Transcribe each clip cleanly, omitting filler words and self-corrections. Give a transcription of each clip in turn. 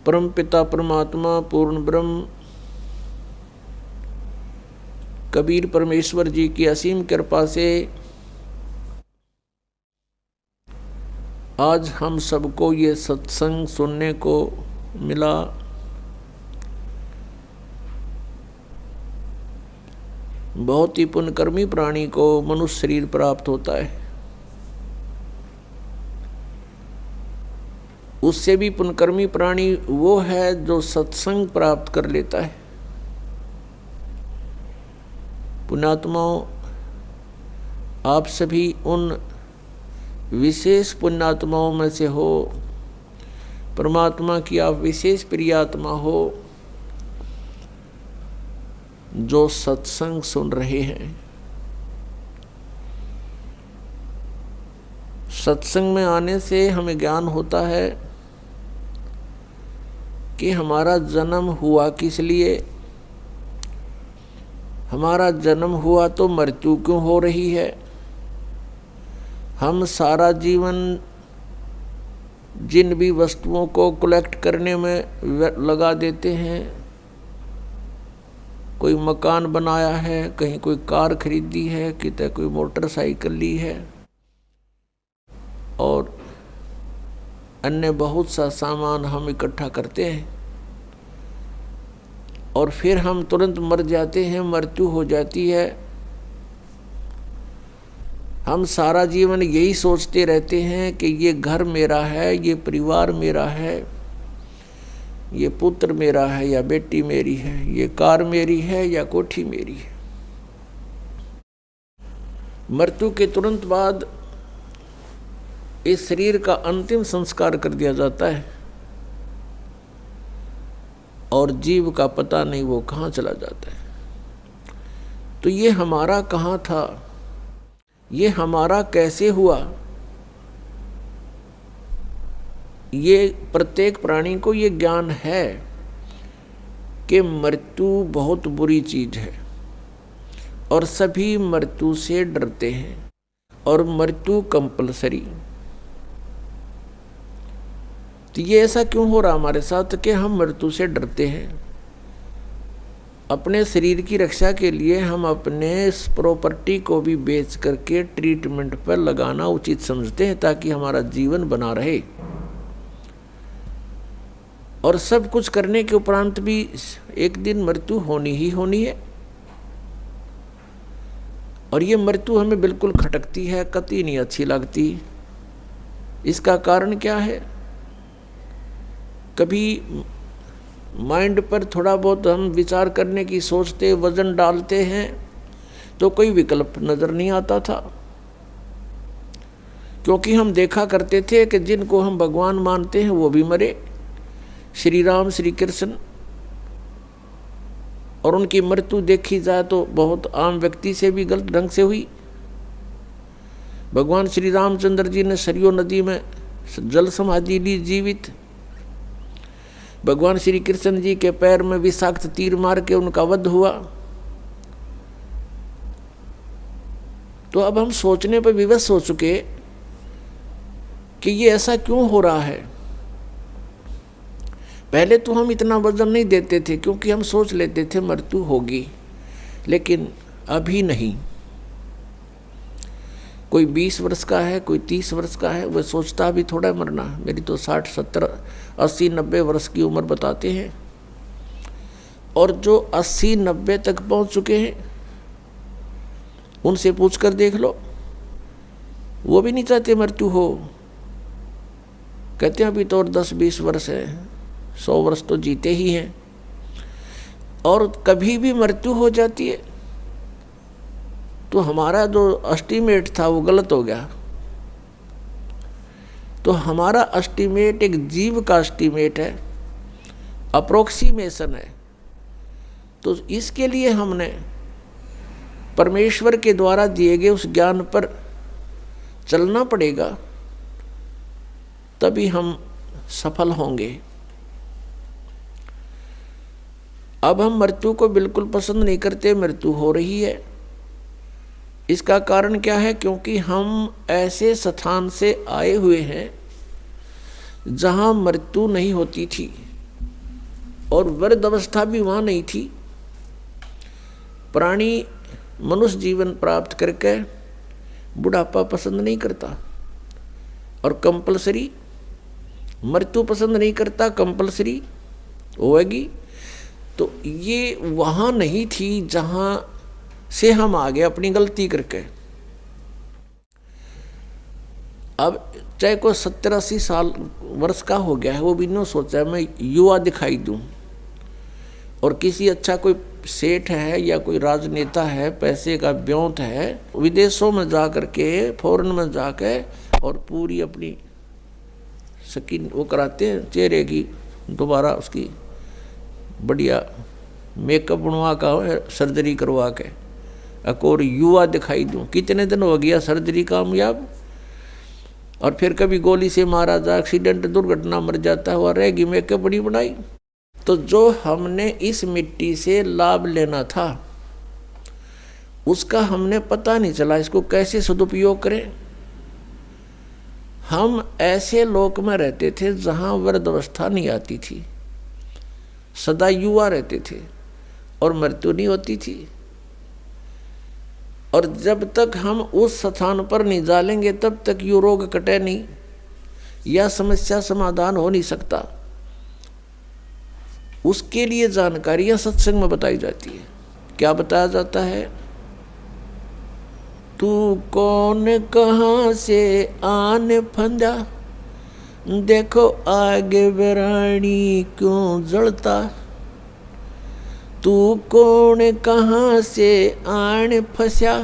परम पिता परमात्मा पूर्ण ब्रह्म कबीर परमेश्वर जी की असीम कृपा से आज हम सबको ये सत्संग सुनने को मिला। बहुत ही पुण्यकर्मी प्राणी को मनुष्य शरीर प्राप्त होता है। उससे भी पुण्यकर्मी प्राणी वो है जो सत्संग प्राप्त कर लेता है। पुण्यात्माओं, आप सभी उन विशेष पुण्यात्माओं में से हो, परमात्मा की आप विशेष प्रियात्मा हो जो सत्संग सुन रहे हैं। सत्संग में आने से हमें ज्ञान होता है कि हमारा जन्म हुआ किस लिए, हमारा जन्म हुआ तो मृत्यु क्यों हो रही है। हम सारा जीवन जिन भी वस्तुओं को कलेक्ट करने में लगा देते हैं, कोई मकान बनाया है, कहीं कोई कार खरीदी है, कितने कोई मोटरसाइकिल ली है और अन्य बहुत सा सामान हम इकट्ठा करते हैं और फिर हम तुरंत मर जाते हैं, मृत्यु हो जाती है। हम सारा जीवन यही सोचते रहते हैं कि ये घर मेरा है, ये परिवार मेरा है, ये पुत्र मेरा है या बेटी मेरी है, ये कार मेरी है या कोठी मेरी है। मृत्यु के तुरंत बाद इस शरीर का अंतिम संस्कार कर दिया जाता है और जीव का पता नहीं वो कहाँ चला जाता है। तो ये हमारा कहाँ था, ये हमारा कैसे हुआ, ये प्रत्येक प्राणी को ये ज्ञान है कि मृत्यु बहुत बुरी चीज है और सभी मृत्यु से डरते हैं और मृत्यु कंपलसरी। तो ये ऐसा क्यों हो रहा हमारे साथ कि हम मृत्यु से डरते हैं। अपने शरीर की रक्षा के लिए हम अपने इस प्रॉपर्टी को भी बेच करके ट्रीटमेंट पर लगाना उचित समझते हैं ताकि हमारा जीवन बना रहे। और सब कुछ करने के उपरांत भी एक दिन मृत्यु होनी ही होनी है और ये मृत्यु हमें बिल्कुल खटकती है, कतई नहीं अच्छी लगती। इसका कारण क्या है? कभी माइंड पर थोड़ा बहुत हम विचार करने की सोचते, वजन डालते हैं तो कोई विकल्प नजर नहीं आता था, क्योंकि हम देखा करते थे कि जिनको हम भगवान मानते हैं वो भी मरे, श्री राम श्री कृष्ण, और उनकी मृत्यु देखी जाए तो बहुत आम व्यक्ति से भी गलत ढंग से हुई। भगवान श्री रामचंद्र जी ने सरयू नदी में जल समाधि ली जीवित। भगवान श्री कृष्ण जी के पैर में विषाक्त तीर मार के उनका वध हुआ। तो अब हम सोचने पर विवश हो चुके कि ये ऐसा क्यों हो रहा है। पहले तो हम इतना वजन नहीं देते थे क्योंकि हम सोच लेते थे मृत्यु होगी, लेकिन अभी नहीं। कोई 20 वर्ष का है, कोई 30 वर्ष का है, वह सोचता भी थोड़ा मरना। मेरी तो 60, 70, 80, 90 वर्ष की उम्र बताते हैं। और जो 80, 90 तक पहुंच चुके हैं उनसे पूछ कर देख लो, वो भी नहीं चाहते मृत्यु हो। कहते हैं अभी तो और 10-20 वर्ष है, 100 वर्ष तो जीते ही हैं। और कभी भी मृत्यु हो जाती है तो हमारा जो एस्टीमेट था वो गलत हो गया। तो हमारा एस्टीमेट एक जीव का एस्टीमेट है, अप्रोक्सीमेशन है। तो इसके लिए हमने परमेश्वर के द्वारा दिए गए उस ज्ञान पर चलना पड़ेगा, तभी हम सफल होंगे। अब हम मृत्यु को बिल्कुल पसंद नहीं करते, मृत्यु हो रही है। इसका कारण क्या है? क्योंकि हम ऐसे स्थान से आए हुए हैं जहाँ मृत्यु नहीं होती थी और वृद्ध अवस्था भी वहाँ नहीं थी। प्राणी मनुष्य जीवन प्राप्त करके बुढ़ापा पसंद नहीं करता और कंपलसरी मृत्यु पसंद नहीं करता, कंपलसरी होएगी। तो ये वहाँ नहीं थी जहाँ से हम आ गए अपनी गलती करके। अब चाहे कोई 70-80 साल वर्ष का हो गया है, वो भी नहीं सोचा है मैं युवा दिखाई दूं, और किसी अच्छा कोई सेठ है या कोई राजनेता है, पैसे का ब्योंत है, विदेशों में जा कर के, फॉरेन में जाके और पूरी अपनी स्किन वो कराते हैं चेहरे की, दोबारा उसकी बढ़िया मेकअप बनवा का सर्जरी करवा के और युवा दिखाई दूं। कितने दिन हो गया सर्जरी कामयाब, और फिर कभी गोली से मारा जा, एक्सीडेंट दुर्घटना मर जाता है, वह रहेगी मेकअप बड़ी बनाई। तो जो हमने इस मिट्टी से लाभ लेना था उसका हमने पता नहीं चला, इसको कैसे सदुपयोग करें। हम ऐसे लोक में रहते थे जहाँ वृद्ध अवस्था नहीं आती थी, सदा युवा रहते थे और मृत्यु नहीं होती थी। और जब तक हम उस स्थान पर नहीं जालेंगे तब तक ये रोग कटे नहीं, या समस्या समाधान हो नहीं सकता। उसके लिए जानकारियां सत्संग में बताई जाती है। क्या बताया जाता है? तू कौन कहाँ से आने फंदा, देखो आगे बेरानी क्यों जलता। तू कौन कहाँ से आने फंसा,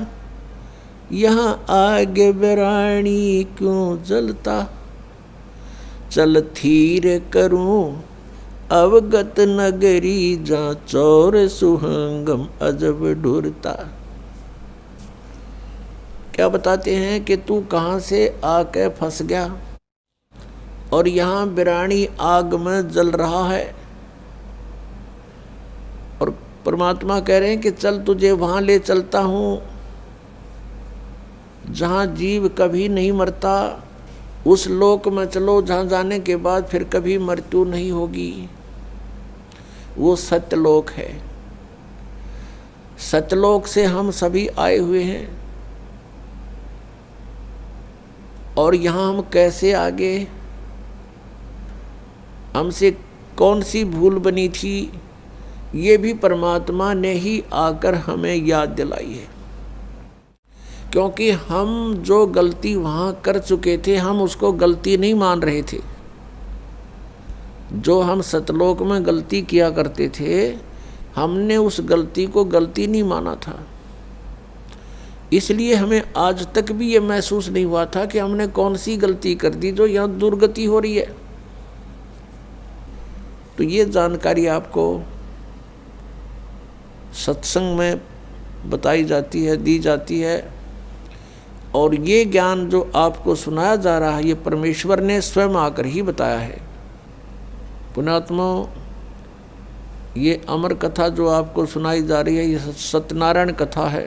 यहाँ आगे बेरानी क्यों जलता। चल थीर करूं अवगत नगरी, जहाँ चौर सुहंगम अजब ढूरता। क्या बताते हैं कि तू कहाँ से आके फंस गया और यहाँ बिरानी आग में जल रहा है, और परमात्मा कह रहे हैं कि चल तुझे वहाँ ले चलता हूँ जहाँ जीव कभी नहीं मरता। उस लोक में चलो जहाँ जाने के बाद फिर कभी मृत्यु नहीं होगी। वो सत्यलोक है। सत्यलोक से हम सभी आए हुए हैं, और यहाँ हम कैसे आगे, हमसे कौन सी भूल बनी थी, ये भी परमात्मा ने ही आकर हमें याद दिलाई है। क्योंकि हम जो गलती वहाँ कर चुके थे हम उसको गलती नहीं मान रहे थे। जो हम सतलोक में गलती किया करते थे हमने उस गलती को गलती नहीं माना था। इसलिए हमें आज तक भी ये महसूस नहीं हुआ था कि हमने कौन सी गलती कर दी जो यहाँ दुर्गति हो रही है। तो ये जानकारी आपको सत्संग में बताई जाती है, दी जाती है, और ये ज्ञान जो आपको सुनाया जा रहा है ये परमेश्वर ने स्वयं आकर ही बताया है। पुण्यात्मा, ये अमर कथा जो आपको सुनाई जा रही है ये सत्यनारायण कथा है।